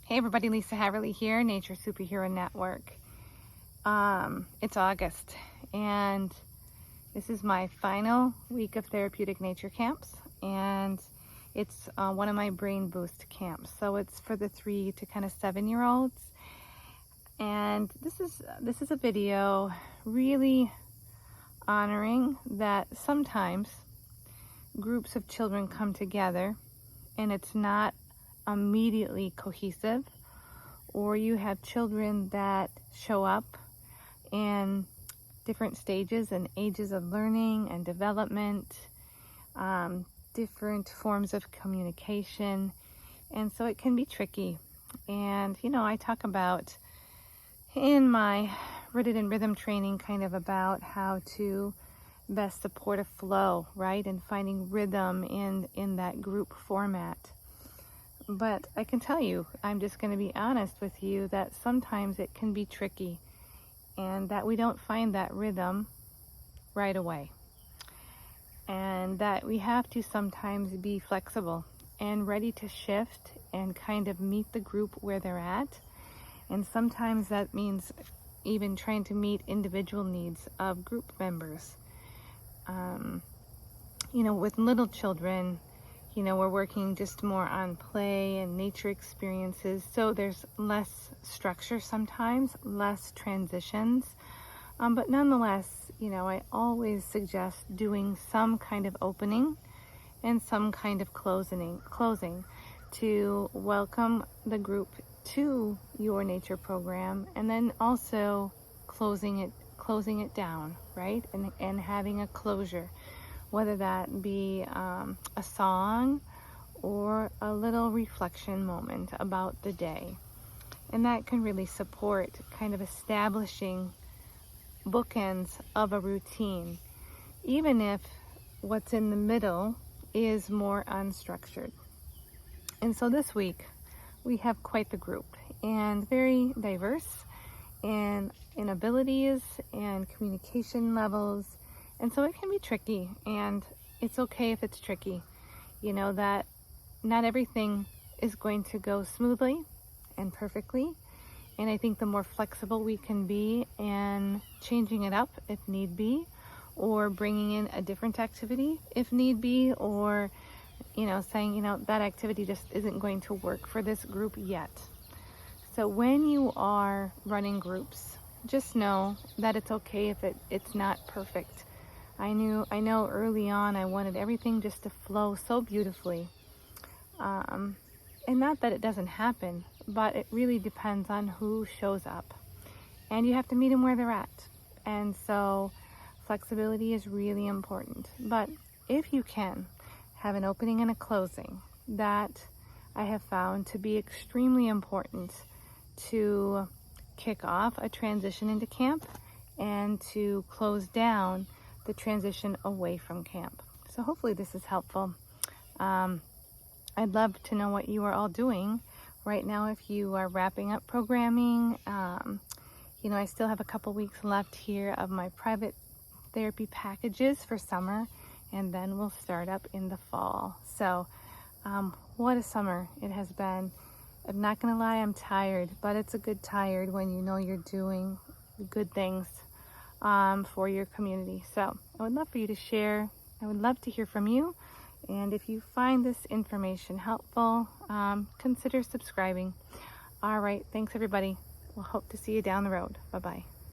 Hey everybody, Lisa Haverly here, Nature Superhero Network. It's August and this is my final week of therapeutic nature camps, and it's one of my brain boost camps. So it's for the 3 to kind of 7-year-olds. And this is a video really honoring that sometimes groups of children come together and it's not immediately cohesive, or you have children that show up in different stages and ages of learning and development, different forms of communication, and so it can be tricky. And I talk about in my Rooted in Rhythm training kind of about how to best support a flow, right, and finding rhythm in that group format. But I can tell you, I'm just going to be honest with you, that sometimes it can be tricky and that we don't find that rhythm right away. And that we have to sometimes be flexible and ready to shift and kind of meet the group where they're at. And sometimes that means even trying to meet individual needs of group members. With little children, we're working just more on play and nature experiences, so there's less structure sometimes, less transitions, but nonetheless, I always suggest doing some kind of opening and some kind of closing to welcome the group to your nature program, and then also closing it down, right, and having a closure, whether that be a song or a little reflection moment about the day. And that can really support kind of establishing bookends of a routine, even if what's in the middle is more unstructured. And so this week we have quite the group, and very diverse in abilities and communication levels. And so it can be tricky, and it's okay if it's tricky. That not everything is going to go smoothly and perfectly. And I think the more flexible we can be and changing it up if need be, or bringing in a different activity if need be, or, saying, that activity just isn't going to work for this group yet. So when you are running groups, just know that it's okay if it's not perfect. I know early on I wanted everything just to flow so beautifully. And not that it doesn't happen, but it really depends on who shows up. And you have to meet them where they're at. And so flexibility is really important. But if you can have an opening and a closing, that I have found to be extremely important to kick off a transition into camp and to close down the transition away from camp. So hopefully this is helpful. I'd love to know what you are all doing right now, if you are wrapping up programming. I still have a couple weeks left here of my private therapy packages for summer, and then we'll start up in the fall. So what a summer it has been. I'm not gonna lie, I'm tired, but it's a good tired when you know you're doing good things for your community. So I would love for you to share. I would love to hear from you. And if you find this information helpful, consider subscribing. All right, thanks everybody. We'll hope to see you down the road. Bye-bye.